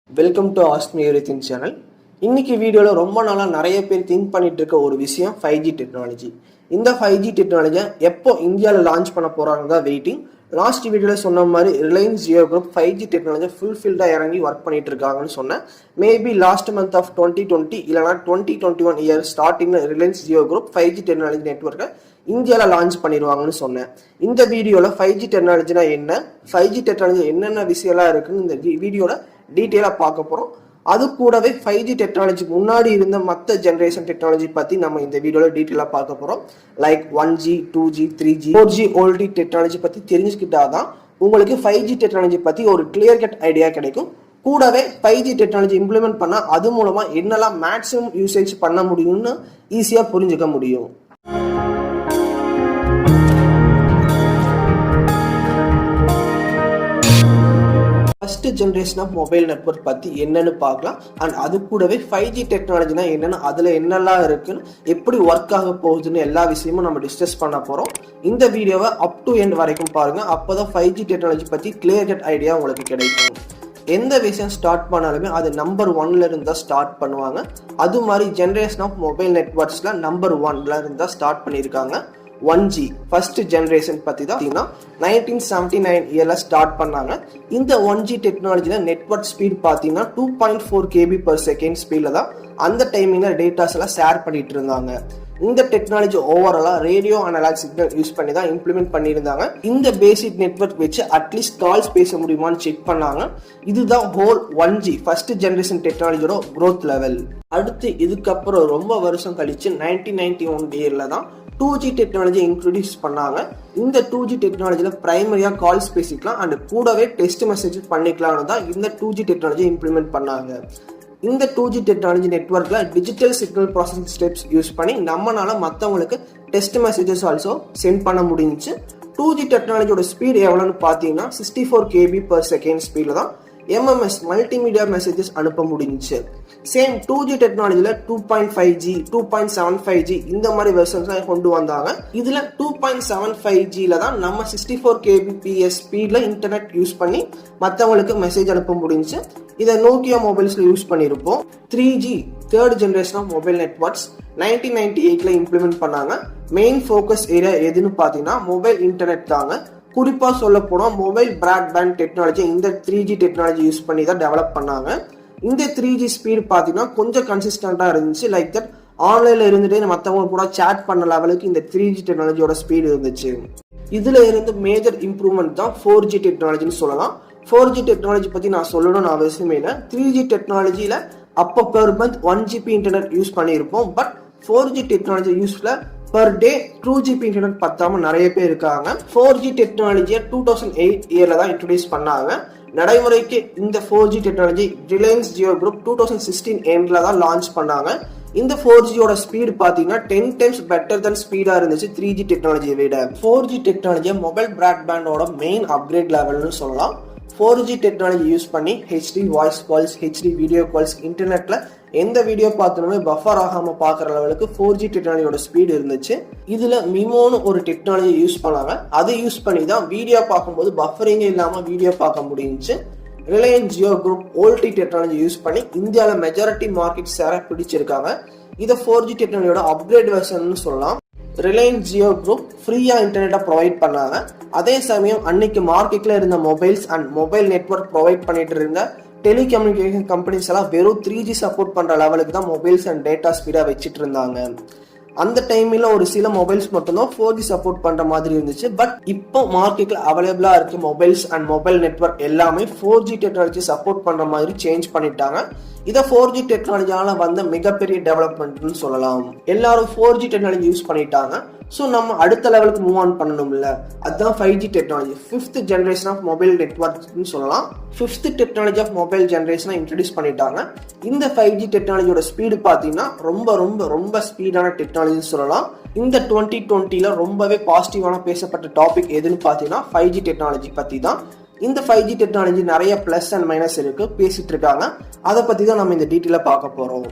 Welcome to ask me everything channel. இன்னைக்கு வீடியோவில் ரொம்ப நாளாக நிறைய பேர் திங்க் பண்ணிட்டு இருக்க ஒரு விஷயம் 5G டெக்னாலஜி. இந்த 5G டெக்னாலஜியை எப்போ இந்தியாவில் லான்ச் பண்ண போகிறாங்க தான் வெயிட்டிங். லாஸ்ட் வீடியோவில் சொன்ன மாதிரி Reliance Jio group 5G technology ஃபுல்ஃபில்டாக இறங்கி ஒர்க் பண்ணிட்டு இருக்காங்கன்னு சொன்னேன். மேபி லாஸ்ட் மந்த் ஆஃப் 2020 இல்லைனா 2021 இயர் ஸ்டார்டிங்கில் Reliance Jio group 5G technology நெட்வொர்க்கை இந்தியாவில் லான்ச் பண்ணிடுவாங்கன்னு சொன்னேன். இந்த வீடியோவில் 5G டெக்னாலஜினா என்ன, 5G டெக்னாலஜி என்னென்ன விஷயம்லாம் இருக்குன்னு இந்த வீடியோவில் டீட்டெயிலாக பார்க்க போகிறோம். அது கூடவே 5G டெக்னாலஜி முன்னாடி இருந்த மற்ற ஜென்ரேஷன் டெக்னாலஜி பற்றி நம்ம இந்த வீடியோவில் டீட்டெயிலாக பார்க்க போகிறோம். Like 1G 2G 3G 4G ஓல்டி technology பற்றி தெரிஞ்சுக்கிட்டாதான் உங்களுக்கு 5G டெக்னாலஜி பற்றி ஒரு கிளியர் கட் ஐடியா கிடைக்கும். கூடவே 5G டெக்னாலஜி இம்ப்ளிமெண்ட் பண்ணால் அது மூலமாக என்னெல்லாம் மேக்ஸிமம் யூசேஜ் பண்ண முடியும்னு ஈஸியாக புரிஞ்சுக்க முடியும். First generation of mobile network பற்றி என்னன்னு பார்க்கலாம். அண்ட் அது கூடவே 5G டெக்னாலஜினா என்னென்னு, அதில் என்னெல்லாம் இருக்குன்னு, எப்படி ஒர்க் ஆக போகுதுன்னு எல்லா விஷயமும் நம்ம டிஸ்கஸ் பண்ண போகிறோம். இந்த வீடியோவை அப் டு எண்ட் வரைக்கும் பாருங்கள். அப்போ தான் 5G டெக்னாலஜி பற்றி கிளியர் கட் ஐடியா உங்களுக்கு கிடைக்கும். எந்த விஷயம் ஸ்டார்ட் பண்ணாலுமே அது நம்பர் 1ல இருந்தால் ஸ்டார்ட் பண்ணுவாங்க. அது மாதிரி ஜென்ரேஷன் ஆஃப் மொபைல் நெட்வொர்க்ஸில் நம்பர் 1ல இருந்தால் ஸ்டார்ட் பண்ணியிருக்காங்க. 1G ஃபர்ஸ்ட் ஜென்ரேஷன் பற்றி தான் 1979 இயரில் ஸ்டார்ட் பண்ணாங்க. இந்த 1G டெக்னாலஜியில் நெட்வொர்க் ஸ்பீட் பார்த்தீங்கன்னா 2.4 kb/s ஸ்பீடில் தான் அந்த டைமிங்கில் டேட்டாஸ் எல்லாம் ஷேர் பண்ணிட்டு இருந்தாங்க. இந்த டெக்னாலஜி ஓவராலாக ரேடியோ அனலாக் சிக்னல் யூஸ் பண்ணி தான் இம்ப்ளிமெண்ட் பண்ணியிருந்தாங்க. இந்த பேசிக் நெட்வொர்க் வச்சு அட்லீஸ்ட் கால்ஸ் பேச முடியுமான்னு செக் பண்ணாங்க. இதுதான் ஹோல் 1G ஃபர்ஸ்ட் ஜென்ரேஷன் டெக்னாலஜியோட க்ரோத் லெவல். அடுத்து இதுக்கப்புறம் ரொம்ப வருஷம் கழிச்சு 1991 இயரில் தான் 2G டெக்னாலஜி இன்ட்ரோடியூஸ் பண்ணாங்க. இந்த 2G டெக்னாலஜியில் பிரைமரியாக கால்ஸ் பேசிக்கலாம் அண்ட் கூடவே டெக்ஸ்ட் மெசேஜ் பண்ணிக்கலாம்னு தான் இந்த 2G டெக்னாலஜி இம்ப்ளிமெண்ட் பண்ணாங்க. இந்த 2G டெக்னாலஜி நெட்வொர்க்கில் digital signal processing steps use பண்ணி நம்மளால மற்றவங்களுக்கு டெக்ஸ்ட் மெசேஜஸ் ஆல்சோ சென்ட் பண்ண முடிஞ்சிச்சு. 2G டெக்னாலஜியோட ஸ்பீட் எவ்வளோன்னு பார்த்தீங்கன்னா 64 kb/s ஸ்பீடில் தான் MMS மல்டிமீடியா மெசேஜஸ் அனுப்ப முடிஞ்சிச்சு. சேம் 2G டெக்னாலஜியில் 2.5G 2.75G இந்த மாதிரி வெர்ஷன்ஸ்லாம் கொண்டு வந்தாங்க. இதில் 2.75Gல தான் நம்ம 64 kbps ஸ்பீடில் இன்டர்நெட் யூஸ் பண்ணி மற்றவங்களுக்கு மெசேஜ் அனுப்ப முடிஞ்சிச்சு. இதை நோக்கியா மொபைல்ஸில் யூஸ் பண்ணியிருப்போம். 3G third generation of mobile networks 1998ல இம்ப்ளிமெண்ட் பண்ணாங்க. மெயின் ஃபோக்கஸ் ஏரியா எதுன்னு பார்த்தீங்கன்னா மொபைல் இன்டர்நெட் தாங்க. குறிப்பாக சொல்ல போனால் மொபைல் பிராட்பேண்ட் டெக்னாலஜி இந்த 3G டெக்னாலஜி யூஸ் பண்ணி தான் டெவலப் பண்ணாங்க. இந்த 3G ஸ்பீட் பார்த்தீங்கன்னா கொஞ்சம் கன்சிஸ்டண்டாக இருந்துச்சு. லைக் தட் ஆன்லைனில் இருந்துகிட்டே மற்றவங்க கூட சேட் பண்ண லெவலுக்கு இந்த 3G டெக்னாலஜியோட ஸ்பீடு இருந்துச்சு. இதில் இருந்து மேஜர் இம்ப்ரூவ்மெண்ட் தான் 4G டெக்னாலஜின்னு சொல்லலாம். 4G டெக்னாலஜி பற்றி நான் சொல்லணும்னு அவசியமே இல்லை. 3G டெக்னாலஜியில் அப்போ per month 1GB internet use பண்ணியிருப்போம். பட் 4G டெக்னாலஜி யூஸ்ல பர் டே 2GB இன்டர்நெட் பத்தாம நிறைய பேர் இருக்காங்க. 4G டெக்னாலஜியை 2008 இயர்ல தான் இன்ட்ரோடியூஸ் பண்ணாங்க. நடைமுறைக்கு இந்த 4G technology Reliance Jio group 2016 எண்ட்ல தான் லான்ச் பண்ணாங்க. இந்த 4Gயோட ஸ்பீடு பார்த்தீங்கன்னா 10 டைம்ஸ் பெட்டர் தன் ஸ்பீடாக இருந்துச்சு 3G டெக்னாலஜியை விட. 4G டெக்னாலஜியை மொபைல் பிராட்பேண்டோட மெயின் அப்கிரேட் லெவல்னு சொல்லலாம். 4G டெக்னாலஜி யூஸ் பண்ணி HD voice calls, HD video calls, இன்டர்நெட்ல எந்த வீடியோ பார்த்தாலுமே பஃபர் ஆகாம பார்க்குற லெவலுக்கு 4G டெக்னாலஜியோட ஸ்பீடு இருந்துச்சு. இதுல மிமோன்னு ஒரு டெக்னாலஜி யூஸ் பண்ணாங்க. அதை யூஸ் பண்ணி தான் வீடியோ பார்க்கும்போது பஃபரிங்கே இல்லாம வீடியோ பார்க்க முடிஞ்சிச்சு. Reliance Jio group ஓல்டி technology use பண்ணி இந்தியாவில் மெஜாரிட்டி மார்க்கெட் ஷேரை பிடிச்சிருக்காங்க. இதை 4G டெக்னாலஜியோட அப்கிரேட் வெர்ஷன் சொல்லலாம். ரிலையன்ஸ் ஜியோ குரூப் ஃப்ரீயா இன்டர்நெட்டை ப்ரொவைட் பண்ணாங்க. அதே சமயம் அன்னைக்கு மார்க்கெட்ல இருந்த mobiles and mobile network provide பண்ணிட்டு இருந்த டெலிகம்யூனிகேஷன் கம்பெனிஸ் எல்லாம் வெறும் 3G சப்போர்ட் பண்ற லெவலுக்கு தான் மொபைல்ஸ் அண்ட் டேட்டா ஸ்பீடா வச்சுட்டு இருந்தாங்க. அந்த டைம்ல ஒரு சில மொபைல்ஸ் மட்டும்தான் 4G சப்போர்ட் பண்ற மாதிரி இருந்துச்சு. பட் இப்போ மார்க்கெட்ல அவைலபிளா இருக்க மொபைல்ஸ் அண்ட் மொபைல் நெட்வொர்க் எல்லாமே 4G டெக்னாலஜி சப்போர்ட் பண்ற மாதிரி சேஞ்ச் பண்ணிட்டாங்க. இதை 4G டெக்னாலஜியால வந்த மிகப்பெரிய டெவலப்மெண்ட்னு சொல்லலாம். எல்லாரும் 4G டெக்னாலஜி யூஸ் பண்ணிட்டாங்க. ஸோ நம்ம அடுத்த லெவலுக்கு மூவ் ஆன் பண்ணணும்ல, அதுதான் 5G technology fifth generation of mobile நெட்வொர்க்னு சொல்லலாம். ஃபிஃப்த் டெக்னாலஜி ஆஃப் மொபைல் ஜென்ரேஷனை இன்ட்ரடியூஸ் பண்ணிட்டாங்க. இந்த 5G டெக்னாலஜியோட ஸ்பீடு பார்த்தீங்கன்னா ரொம்ப ரொம்ப ரொம்ப ஸ்பீடான டெக்னாலஜின்னு சொல்லலாம். இந்த 2020ல ரொம்பவே பாசிட்டிவான பேசப்பட்ட டாபிக் எதுன்னு பார்த்தீங்கன்னா 5G டெக்னாலஜி பற்றி தான். இந்த 5G டெக்னாலஜி நிறைய பிளஸ் அண்ட் மைனஸ் இருக்கு பேசிட்டு இருக்காங்க. அதை பற்றி தான் நம்ம இந்த டீட்டெயிலாக பார்க்க போகிறோம்.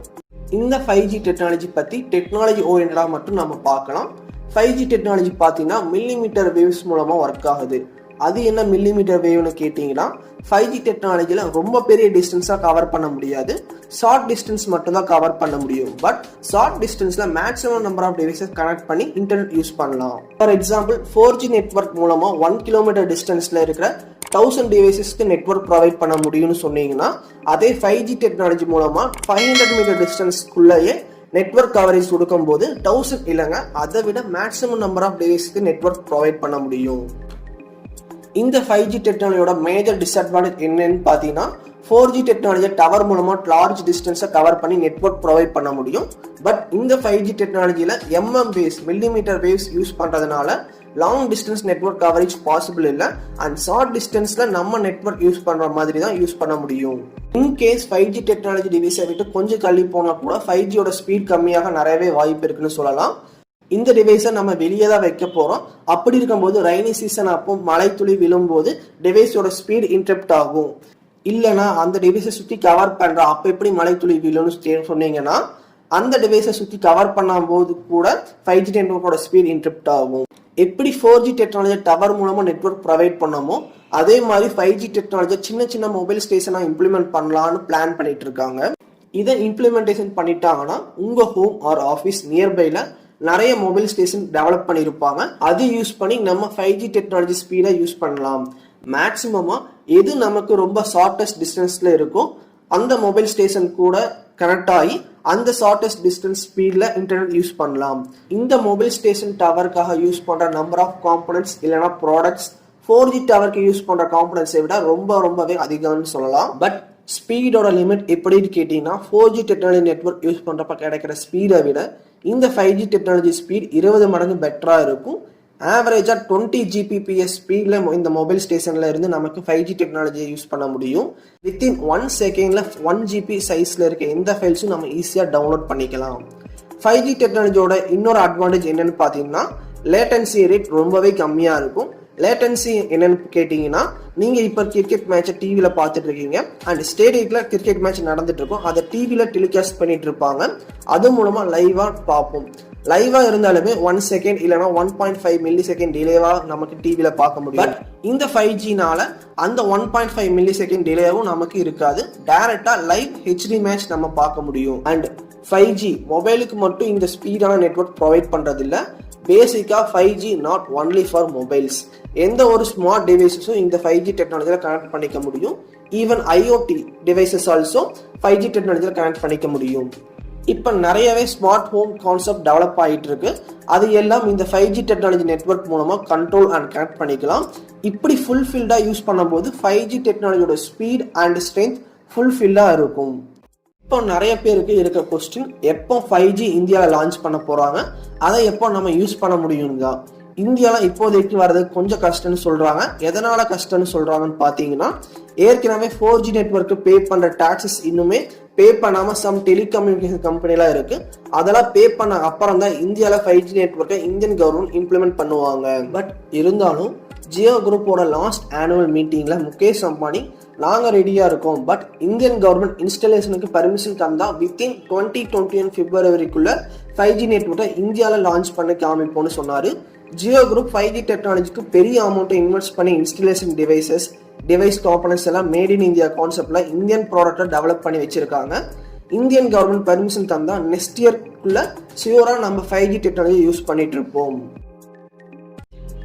இந்த 5G டெக்னாலஜி பற்றி டெக்னாலஜி ஓரியன்டாக மட்டும் நம்ம பார்க்கலாம். 5G டெக்னாலஜி பார்த்தீங்கன்னா மில்லிமீட்டர் வேவ்ஸ் மூலமாக ஒர்க் ஆகுது. அது என்ன மில்லிமீட்டர் வேவ்னு கேட்டிங்கன்னா 5G டெக்னாலஜியில் ரொம்ப பெரிய டிஸ்டன்ஸாக கவர் பண்ண முடியாது, ஷார்ட் டிஸ்டன்ஸ் மட்டும் தான் கவர் பண்ண முடியும். பட் ஷார்ட் டிஸ்டன்ஸில் maximum number of devices connect பண்ணி இன்டர்நெட் யூஸ் பண்ணலாம். ஃபார் எக்ஸாம்பிள் 4G நெட்வொர்க் மூலமாக 1 கிலோமீட்டர் டிஸ்டன்ஸில் இருக்கிற 1000 டிவைசஸ்க்கு நெட்வொர்க் ப்ரொவைட் பண்ண முடியும்னு சொன்னீங்கன்னா, அதே 5G டெக்னாலஜி மூலமாக 500 மீட்டர் டிஸ்டன்ஸ்க்குள்ளேயே நெட்வொர்க் கவரேஜ் கொடுக்கும் போது 1000 இல்லைங்க, அதை விட மேக்ஸிமம் நம்பர் ஆஃப் டிவைஸ்க்கு நெட்வொர்க் ப்ரொவைட் பண்ண முடியும். இந்த 5G டெக்னாலஜியோட மேஜர் டிஸ்அட்வான்டேஜ் என்னன்னு பார்த்தீங்கன்னா, 4G டெக்னாலஜி டவர் மூலமாக லார்ஜ் டிஸ்டன்ஸை கவர் பண்ணி நெட்வொர்க் ப்ரொவைட் பண்ண முடியும். பட் இந்த 5G டெக்னாலஜியில் வேவ்ஸ் மில்லிமீட்டர் வேவ்ஸ் யூஸ் பண்ணுறதுனால long distance network coverage possible இல்லை. அண்ட் ஷார்ட் டிஸ்டன்ஸில் நம்ம நெட்வொர்க் யூஸ் பண்ணுற மாதிரி தான் யூஸ் பண்ண முடியும். இன்கேஸ் 5G டெக்னாலஜி டிவைஸை விட்டு கொஞ்சம் தள்ளி போனால் கூட 5Gயோட ஸ்பீட் கம்மியாக நிறையவே வாய்ப்பு இருக்குன்னு சொல்லலாம். இந்த டிவைஸை நம்ம வெளியே தான் வைக்க போகிறோம். அப்படி இருக்கும்போது ரெய்னி சீசன் அப்போ மழை துளி விழும்போது டிவைஸோட ஸ்பீட் இன்டரப்ட் ஆகும். இல்லைனா அந்த டிவைஸை சுற்றி கவர் பண்ணுற அப்போ எப்படி மழை துளி விழுன்னு சொன்னீங்கன்னா, அந்த டிவைஸை சுற்றி கவர் பண்ணும்போது கூட 5G நெட்வொர்க்கோட ஸ்பீட் இன்டரப்ட் ஆகும். எப்படி 4G டெக்னாலஜி டவர் மூலமாக நெட்வொர்க் ப்ரொவைட் பண்ணமோ அதே மாதிரி 5G டெக்னாலஜி சின்ன சின்ன மொபைல் ஸ்டேஷனாக இம்ப்ளிமெண்ட் பண்ணலான்னு பிளான் பண்ணிட்டு இருக்காங்க. இதை இம்ப்ளிமெண்டேஷன் பண்ணிட்டாங்கன்னா உங்கள் ஹோம் ஆர் ஆஃபீஸ் நியர்பைல நிறைய மொபைல் ஸ்டேஷன் டெவலப் பண்ணியிருப்பாங்க. அது யூஸ் பண்ணி நம்ம 5G டெக்னாலஜி ஸ்பீடை யூஸ் பண்ணலாம். மேக்ஸிமமாக எது நமக்கு ரொம்ப ஷார்ட்டஸ்ட் டிஸ்டன்ஸில் இருக்கோ அந்த மொபைல் ஸ்டேஷன் கூட கனெக்ட் ஆகி அந்த ஷார்ட்டஸ்ட் டிஸ்டன்ஸ் ஸ்பீடில் இன்டர்நெட் யூஸ் பண்ணலாம். இந்த மொபைல் ஸ்டேஷன் டவருக்காக யூஸ் பண்ணுற நம்பர் ஆஃப் காம்பனன்ட்ஸ் இல்லைனா ப்ராடக்ட்ஸ் 4G டவருக்கு யூஸ் பண்ணுற காம்பனன்ட்ஸை விட ரொம்பவே அதிகம்னு சொல்லலாம். பட் ஸ்பீடோட லிமிட் எப்படின்னு கேட்டிங்கன்னா, 4G டெக்னாலஜி நெட்வொர்க் யூஸ் பண்ணுறப்ப கிடைக்கிற ஸ்பீடை விட இந்த 5G டெக்னாலஜி ஸ்பீட் 20 மடங்கு பெட்டராக இருக்கும். ஆவரேஜாக 20 Gbps ஸ்பீடில் இந்த மொபைல் ஸ்டேஷனில் இருந்து நமக்கு 5G டெக்னாலஜியை யூஸ் பண்ண முடியும். வித்தின் 1 செகண்டில் 1 GB சைஸில் இருக்க எந்த ஃபைல்ஸும் நம்ம ஈஸியாக டவுன்லோட் பண்ணிக்கலாம். 5G டெக்னாலஜியோட இன்னொரு அட்வான்டேஜ் என்னன்னு பார்த்தீங்கன்னா, லேட்டன்சி ரேட் ரொம்பவே கம்மியாக இருக்கும். லேட்டன்சி என்னன்னு கேட்டிங்கன்னா, நீங்கள் இப்போ கிரிக்கெட் மேட்சை டிவியில் பார்த்துட்டு இருக்கீங்க அண்ட் ஸ்டேடியத்தில் கிரிக்கெட் மேட்ச் நடந்துட்டு இருக்கும். அதை டிவியில் டெலிகாஸ்ட் பண்ணிட்டு இருப்பாங்க. அது மூலமாக லைவாக பார்ப்போம். லைவாக இருந்தாலுமே 1 செகண்ட் இல்லைனா 1.5 மில்லி செகண்ட் டிலேவாக நமக்கு டிவியில் பார்க்க முடியும். பட் இந்த 5Gனால அந்த 1.5 மில்லி செகண்ட் டிலேவும் நமக்கு இருக்காது. டைரக்டாக லைவ் HD மேட்ச் நம்ம பார்க்க முடியும். அண்ட் 5G மொபைலுக்கு மட்டும் இந்த ஸ்பீடான நெட்வொர்க் ப்ரொவைட் பண்ணுறதில்ல. பேசிக்காக 5G not only for mobiles. எந்த ஒரு ஸ்மார்ட் டிவைஸஸும் இந்த 5G டெக்னாலஜியில் கனெக்ட் பண்ணிக்க முடியும். Even IoT devices also 5G டெக்னாலஜியில் கனெக்ட் பண்ணிக்க முடியும். இப்போ நிறையவே ஸ்மார்ட் ஹோம் கான்செப்ட் டெவலப் ஆகிட்டு இருக்கு. அது எல்லாம் இந்த 5G டெக்னாலஜி நெட்வொர்க் மூலமாக கண்ட்ரோல் அண்ட் கனெக்ட் பண்ணிக்கலாம். இப்படி ஃபுல்ஃபில்டாக யூஸ் பண்ணும்போது 5G டெக்னாலஜியோட ஸ்பீட் அண்ட் ஸ்ட்ரென்த் ஃபுல்ஃபில்லாக இருக்கும். இப்போ நிறைய பேருக்கு இருக்க கொஸ்டின், எப்போ 5G இந்தியாவில் லான்ச் பண்ண போகிறாங்க, அதை எப்போ நம்ம யூஸ் பண்ண முடியுங்க. இந்தியாவில் இப்போதைக்கு வர்றது கொஞ்சம் கஷ்டம்னு சொல்கிறாங்க. எதனால் கஷ்டம்னு சொல்கிறாங்கன்னு பார்த்தீங்கன்னா, ஏற்கனவே 4G நெட்வொர்க்கு பே பண்ணுற டாக்ஸஸ் இன்னுமே பே பண்ணாமல் சம் டெலிகம்யூனிகேஷன் கம்பெனிலாம் இருக்குது. அதெல்லாம் பே பண்ண அப்புறம் தான் இந்தியாவில் 5G நெட்வொர்க்கை இந்தியன் கவர்மெண்ட் இம்ப்ளிமெண்ட் பண்ணுவாங்க. பட் இருந்தாலும் ஜியோ குரூப்போட லாஸ்ட் ஆனுவல் மீட்டிங்கில் முகேஷ் அம்பானி, நாங்கள் ரெடியாக இருக்கோம், பட் இந்தியன் கவர்மெண்ட் இன்ஸ்டலேஷனுக்கு பர்மிஷன் தந்தால் வித்தின் 2021 பிப்ரவரிக்குள்ளே 5G நெட்வொர்க்கை இந்தியாவில் லான்ச் பண்ண காமிப்போம்னு சொன்னார். ஜியோ குரூப் 5G டெக்னாலஜிக்கு பெரிய அமௌண்ட்டை இன்வெஸ்ட் பண்ணி இன்ஸ்டலேஷன் டிவைஸ் காம்பனன்ட்ஸ் எல்லாம் மேட் இன் இந்தியா கான்செப்ட்ல இந்தியன் ப்ராடக்டை டெவலப் பண்ணி வச்சிருக்காங்க. இந்தியன் கவர்மெண்ட் பர்மிஷன் தந்தால் நெக்ஸ்ட் இயர்க்குள்ள ஷியூராக நம்ம 5G டெக்னாலஜி யூஸ் பண்ணிட்டு இருப்போம்.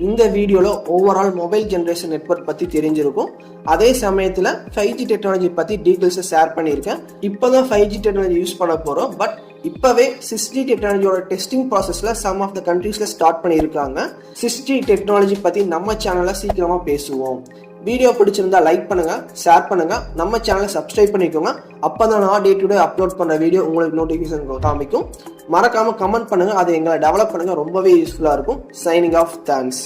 இந்த வீடியோவில் ஓவரால் மொபைல் ஜென்ரேஷன் நெட்வொர்க் பற்றி தெரிஞ்சிருக்கும். அதே சமயத்தில் 5G டெக்னாலஜி பற்றி டீட்டெயில்ஸை ஷேர் பண்ணியிருக்கேன். இப்போ தான் 5G டெக்னாலஜி யூஸ் பண்ண போகிறோம். பட் இப்போவே 6G டெக்னாலஜியோட டெஸ்டிங் ப்ராசஸில் சம் ஆஃப் த கண்ட்ரீஸில் ஸ்டார்ட் பண்ணியிருக்காங்க. 6G டெக்னாலஜி பற்றி நம்ம சேனலில் சீக்கிரமாக பேசுவோம். வீடியோ பிடிச்சிருந்தா லைக் பண்ணுங்கள், ஷேர் பண்ணுங்கள், நம்ம சேனலை சப்ஸ்கிரைப் பண்ணிக்கோங்க. அப்போ தான் நான் டே டு டே அப்லோட் பண்ணுற வீடியோ உங்களுக்கு நோட்டிஃபிகேஷன் காமிக்கும். மறக்காமல் கமெண்ட் பண்ணுங்கள், அதை எங்களை டெவலப் பண்ணுங்கள், ரொம்பவே யூஸ்ஃபுல்லாக இருக்கும். Signing off, thanks.